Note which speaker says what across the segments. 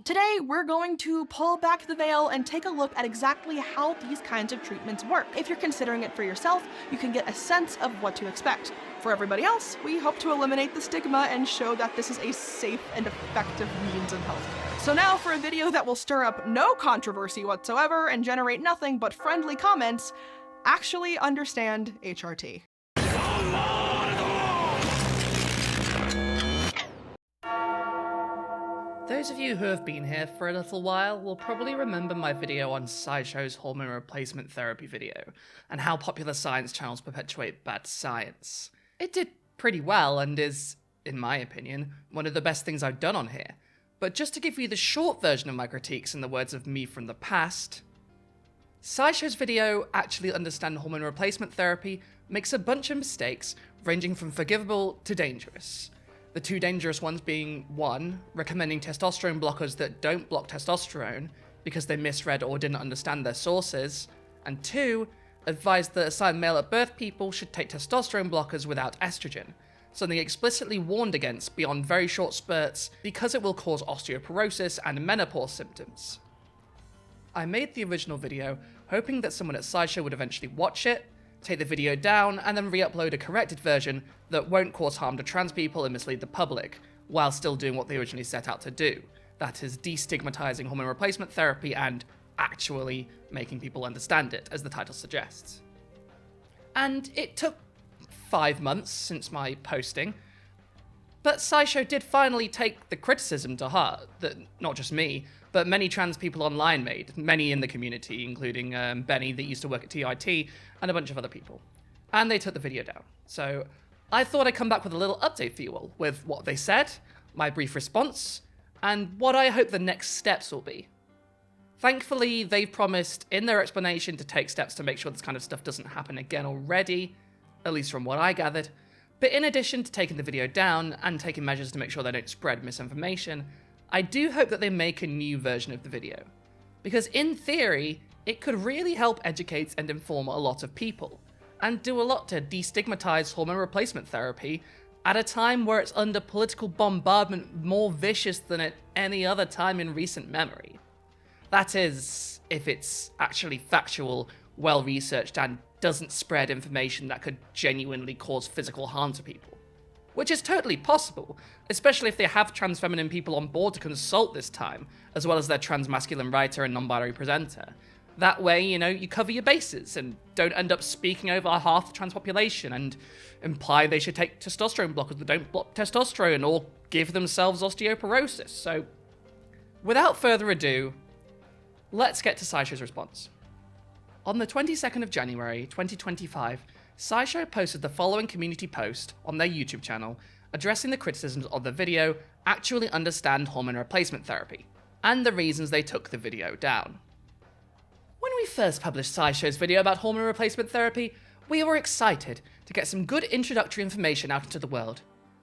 Speaker 1: Today, we're going to pull back the veil and take a look at exactly how these kinds of treatments work. If you're considering it for yourself, you can get a sense of what to expect. For everybody else, we hope to eliminate the stigma and show that this is a safe and effective means of healthcare. So now for a video that will stir up no controversy whatsoever and generate nothing but friendly comments, actually understand HRT.
Speaker 2: Those of you who have been here for a little while will probably remember my video on SciShow's hormone replacement therapy video, and how popular science channels perpetuate bad science. It did pretty well and is, in my opinion, one of the best things I've done on here. But just to give you the short version of my critiques in the words of me from the past, SciShow's video, Actually Understand Hormone Replacement Therapy, makes a bunch of mistakes ranging from forgivable to dangerous. The two dangerous ones being 1, recommending testosterone blockers that don't block testosterone because they misread or didn't understand their sources, and 2, advised that assigned male at birth people should take testosterone blockers without estrogen, something explicitly warned against beyond very short spurts because it will cause osteoporosis and menopause symptoms. I made the original video hoping that someone at SciShow would eventually watch it, take the video down, and then re-upload a corrected version that won't cause harm to trans people and mislead the public, while still doing what they originally set out to do. That is, destigmatizing hormone replacement therapy and actually making people understand it, as the title suggests. And it took 5 months since my posting, but SciShow did finally take the criticism to heart that not just me, but many trans people online made, many in the community, including Benny that used to work at TIT, and a bunch of other people. And they took the video down. So I thought I'd come back with a little update for you all, with what they said, my brief response, and what I hope the next steps will be. Thankfully, they've promised in their explanation to take steps to make sure this kind of stuff doesn't happen again already, at least from what I gathered. But in addition to taking the video down and taking measures to make sure they don't spread misinformation, I do hope that they make a new version of the video. Because in theory, it could really help educate and inform a lot of people, and do a lot to destigmatize hormone replacement therapy at a time where it's under political bombardment more vicious than at any other time in recent memory. That is, if it's actually factual, well-researched, and doesn't spread information that could genuinely cause physical harm to people. Which is totally possible, especially if they have trans feminine people on board to consult this time, as well as their trans masculine writer and non-binary presenter. That way, you cover your bases and don't end up speaking over half the trans population and imply they should take testosterone blockers that don't block testosterone or give themselves osteoporosis. So, without further ado, let's get to SciShow's response. On the 22nd of January, 2025, SciShow posted the following community post on their YouTube channel addressing the criticisms of the video Actually Understand Hormone Replacement Therapy, and the reasons they took the video down. When we first published SciShow's video about hormone replacement therapy, we were excited to get some good introductory information out into the world.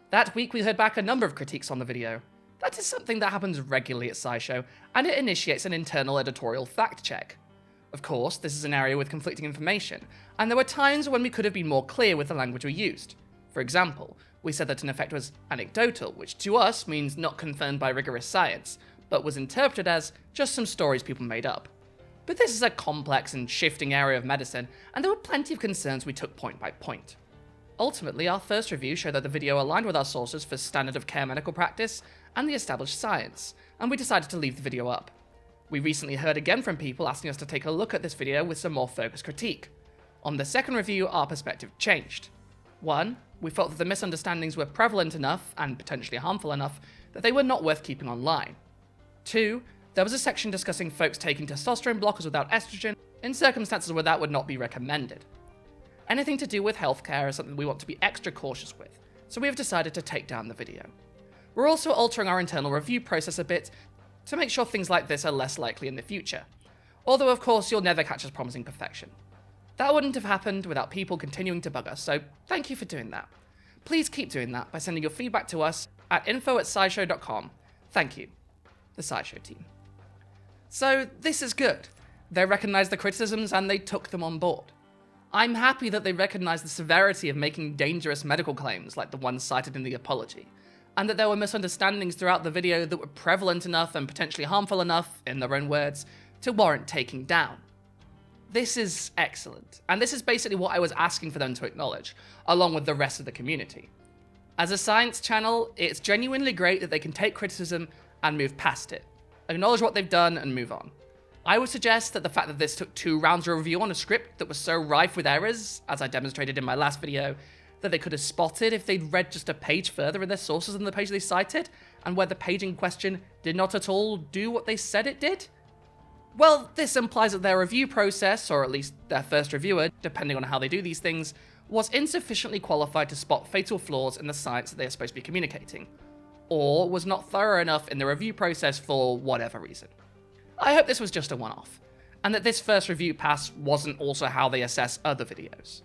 Speaker 2: That week we heard back a number of critiques on the video. That is something that happens regularly at SciShow, and it initiates an internal editorial fact check. Of course, this is an area with conflicting information, and there were times when we could have been more clear with the language we used. For example, we said that an effect was anecdotal, which to us means not confirmed by rigorous science, but was interpreted as just some stories people made up. But this is a complex and shifting area of medicine, and there were plenty of concerns we took point by point. Ultimately, our first review showed that the video aligned with our sources for standard of care medical practice and the established science, and we decided to leave the video up. We recently heard again from people asking us to take a look at this video with some more focused critique. On the second review, our perspective changed. 1, we felt that the misunderstandings were prevalent enough, and potentially harmful enough, that they were not worth keeping online. 2, there was a section discussing folks taking testosterone blockers without estrogen in circumstances where that would not be recommended. Anything to do with healthcare is something we want to be extra cautious with, so we have decided to take down the video. We're also altering our internal review process a bit to make sure things like this are less likely in the future. Although of course you'll never catch us promising perfection. That wouldn't have happened without people continuing to bug us, so thank you for doing that. Please keep doing that by sending your feedback to us at info@scishow.com. Thank you. The SciShow team. So this is good. They recognized the criticisms and they took them on board. I'm happy that they recognize the severity of making dangerous medical claims like the ones cited in the apology. and that there were misunderstandings throughout the video that were prevalent enough and potentially harmful enough, in their own words, to warrant taking down. This is excellent, and this is basically what I was asking for them to acknowledge, along with the rest of the community. As a science channel, it's genuinely great that they can take criticism and move past it, acknowledge what they've done and move on. I would suggest that the fact that this took 2 rounds of review on a script that was so rife with errors, as I demonstrated in my last video, that they could have spotted if they'd read just a page further in their sources than the page they cited, and where the page in question did not at all do what they said it did? Well, this implies that their review process, or at least their first reviewer, depending on how they do these things, was insufficiently qualified to spot fatal flaws in the science that they are supposed to be communicating, or was not thorough enough in the review process for whatever reason. I hope this was just a one-off, and that this first review pass wasn't also how they assess other videos.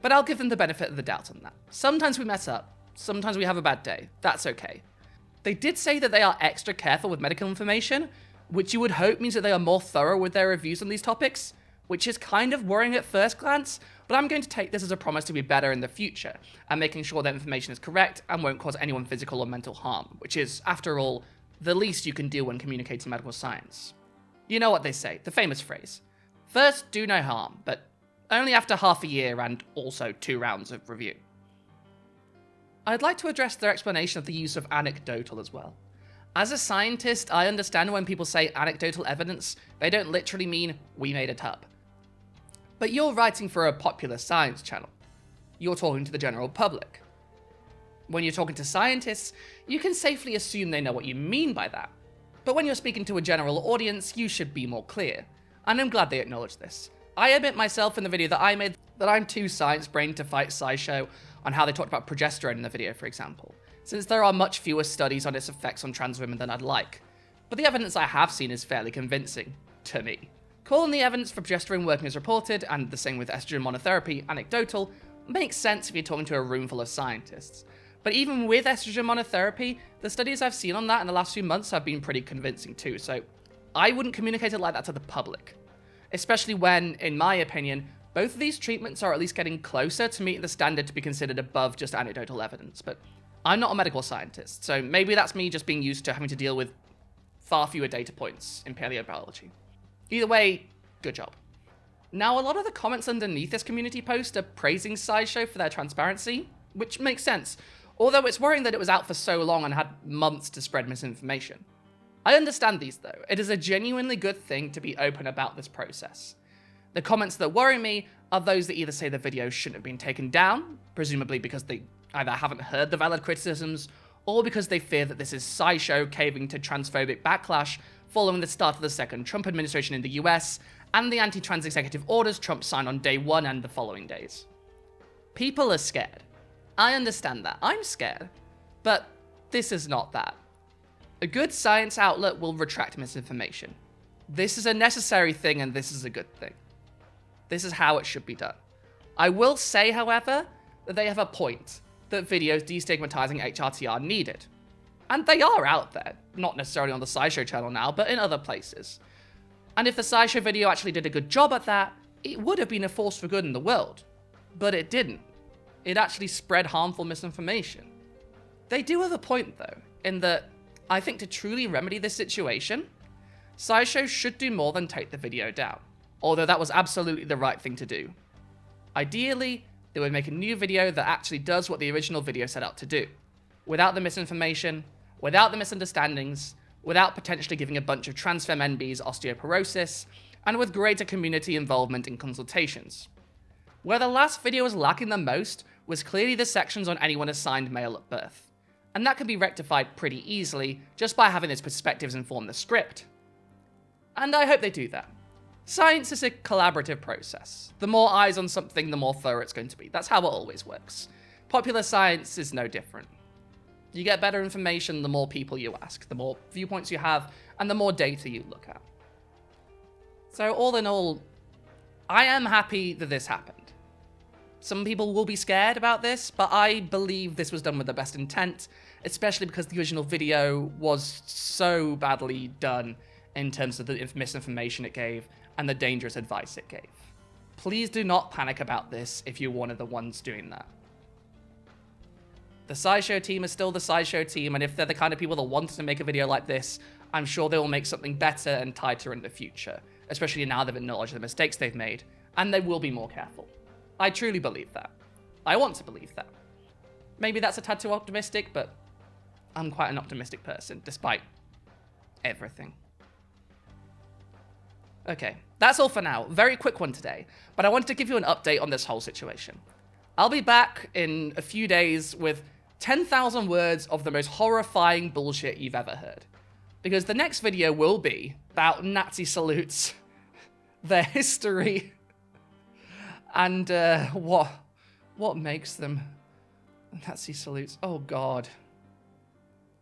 Speaker 2: But I'll give them the benefit of the doubt on that. Sometimes we mess up, sometimes we have a bad day, that's okay. They did say that they are extra careful with medical information, which you would hope means that they are more thorough with their reviews on these topics, which is kind of worrying at first glance, but I'm going to take this as a promise to be better in the future, and making sure that information is correct and won't cause anyone physical or mental harm, which is, after all, the least you can do when communicating medical science. You know what they say, the famous phrase, first do no harm, but only after half a year and also 2 rounds of review. I'd like to address their explanation of the use of anecdotal as well. As a scientist, I understand when people say anecdotal evidence, they don't literally mean we made it up. But you're writing for a popular science channel. You're talking to the general public. When you're talking to scientists, you can safely assume they know what you mean by that. But when you're speaking to a general audience, you should be more clear. And I'm glad they acknowledge this. I admit myself in the video that I made that I'm too science-brained to fight SciShow on how they talked about progesterone in the video, for example, since there are much fewer studies on its effects on trans women than I'd like. But the evidence I have seen is fairly convincing, to me. Calling the evidence for progesterone working as reported, and the same with estrogen monotherapy, anecdotal, makes sense if you're talking to a room full of scientists. But even with estrogen monotherapy, the studies I've seen on that in the last few months have been pretty convincing too, so I wouldn't communicate it like that to the public. Especially when, in my opinion, both of these treatments are at least getting closer to meeting the standard to be considered above just anecdotal evidence, but I'm not a medical scientist, so maybe that's me just being used to having to deal with far fewer data points in paleobiology. Either way, good job. Now, a lot of the comments underneath this community post are praising SciShow for their transparency, which makes sense, although it's worrying that it was out for so long and had months to spread misinformation. I understand these though. It is a genuinely good thing to be open about this process. The comments that worry me are those that either say the video shouldn't have been taken down, presumably because they either haven't heard the valid criticisms, or because they fear that this is SciShow caving to transphobic backlash following the start of the second Trump administration in the US, and the anti-trans executive orders Trump signed on day 1 and the following days. People are scared. I understand that. I'm scared. But this is not that. A good science outlet will retract misinformation. This is a necessary thing, and this is a good thing. This is how it should be done. I will say, however, that they have a point, that videos destigmatizing HRT are needed. And they are out there, not necessarily on the SciShow channel now, but in other places. And if the SciShow video actually did a good job at that, it would have been a force for good in the world. But it didn't. It actually spread harmful misinformation. They do have a point, though, in that I think to truly remedy this situation, SciShow should do more than take the video down, although that was absolutely the right thing to do. Ideally, they would make a new video that actually does what the original video set out to do, without the misinformation, without the misunderstandings, without potentially giving a bunch of trans femme NBs osteoporosis, and with greater community involvement in consultations. Where the last video was lacking the most was clearly the sections on anyone assigned male at birth, and that can be rectified pretty easily just by having its perspectives inform the script. And I hope they do that. Science is a collaborative process. The more eyes on something, the more thorough it's going to be. That's how it always works. Popular science is no different. You get better information the more people you ask, the more viewpoints you have, and the more data you look at. So all in all, I am happy that this happened. Some people will be scared about this, but I believe this was done with the best intent, especially because the original video was so badly done in terms of the misinformation it gave and the dangerous advice it gave. Please do not panic about this if you're one of the ones doing that. The SciShow team is still the SciShow team, and if they're the kind of people that wanted to make a video like this, I'm sure they will make something better and tighter in the future, especially now they've acknowledged the mistakes they've made, and they will be more careful. I truly believe that. I want to believe that. Maybe that's a tad too optimistic, but I'm quite an optimistic person, despite everything. Okay, that's all for now. Very quick one today, but I wanted to give you an update on this whole situation. I'll be back in a few days with 10,000 words of the most horrifying bullshit you've ever heard. Because the next video will be about Nazi salutes, their history, and what makes them Nazi salutes. Oh God.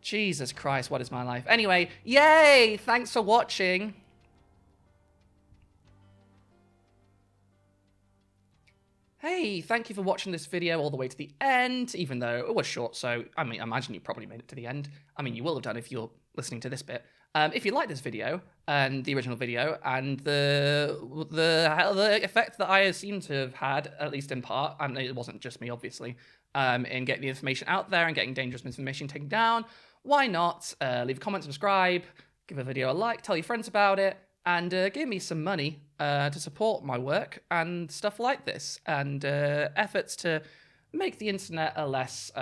Speaker 2: Jesus Christ, what is my life? Anyway, yay! Thanks for watching. Hey, thank you for watching this video all the way to the end, even though it was short, so, I mean, I imagine you probably made it to the end. I mean, you will have done if you're listening to this bit. If you like this video, and the original video, and the effect that I seem to have had, at least in part, and it wasn't just me, obviously, in getting the information out there and getting dangerous misinformation taken down, why not leave a comment, subscribe, give a video a like, tell your friends about it, and give me some money to support my work and stuff like this, and efforts to make the internet a less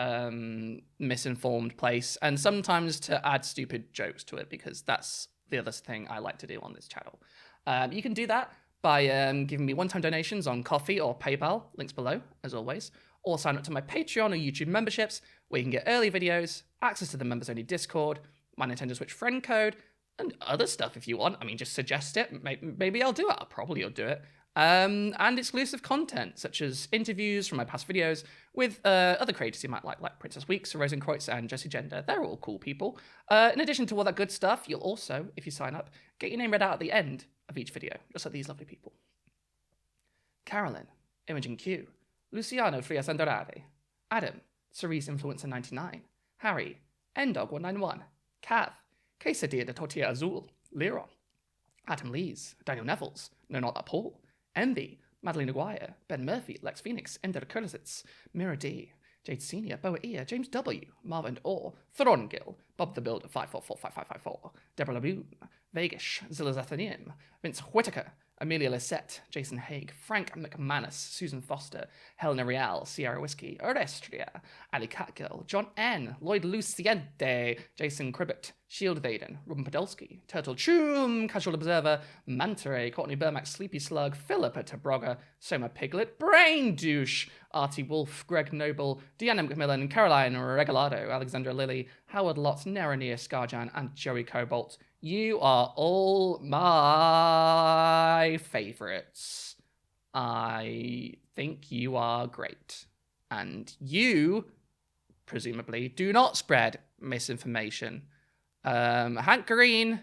Speaker 2: misinformed place, and sometimes to add stupid jokes to it, because that's the other thing I like to do on this channel. You can do that by giving me one-time donations on Ko-fi or PayPal, links below, as always, or sign up to my Patreon or YouTube memberships, where you can get early videos, access to the members-only Discord, my Nintendo Switch friend code, and other stuff if you want. I mean, just suggest it. Maybe I'll do it. I'll probably do it. And exclusive content, such as interviews from my past videos with other creators you might like Princess Weeks, Rosenkreutz, and Jessie Gender. They're all cool people. In addition to all that good stuff, you'll also, if you sign up, get your name read out at the end of each video, just like these lovely people. Carolyn, Imogen Q, Luciano Frias Andrade, Adam, Cerise Influencer 99, Harry, Ndog 191, Cav, Quesadilla de Tortilla Azul, Leron, Adam Lees, Daniel Nevels, No Not That Paul, MB, Madeline Aguirre, Ben Murphy, Lex Phoenix, Ender Kulisitz, Mira D, Jade Senior, Boa Ear, James W, Marvin Orr, Throngill, Bob the Builder 544554, Deborah Laboon, Vegas, Zilla Zathanian, Vince Whitaker, Amelia Lisette, Jason Haig, Frank McManus, Susan Foster, Helena Real, Sierra Whiskey, Orestria, Ali Catgirl, John N, Lloyd Luciente, Jason Cribbett, Shield Vaden, Robin Podolsky, Turtle Choom, Casual Observer, Mantare, Courtney Burmack, Sleepy Slug, Philippa Tabroga, Soma Piglet, Brain Douche, Artie Wolf, Greg Noble, Deanna McMillan, Caroline Regalado, Alexandra Lilly, Howard Lotz, Neranier Scarjan, and Joey Cobalt. You are all my favorites. I think you are great. And you, presumably, do not spread misinformation. Hank Green,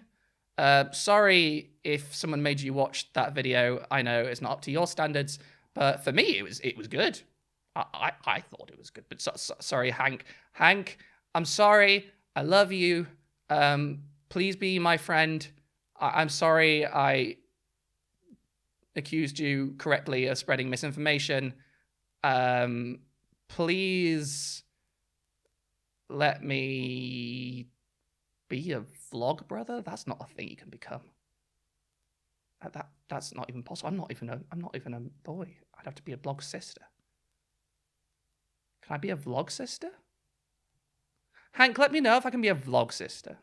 Speaker 2: sorry if someone made you watch that video. I know it's not up to your standards, but for me, it was good. I thought it was good, but sorry, Hank. Hank, I'm sorry. I love you. Please be my friend. I'm sorry I accused you correctly of spreading misinformation. Please let me be a vlog brother. That's not a thing you can become. That's not even possible. I'm not even a boy. I'd have to be a vlog sister. Can I be a vlog sister? Hank, let me know if I can be a vlog sister.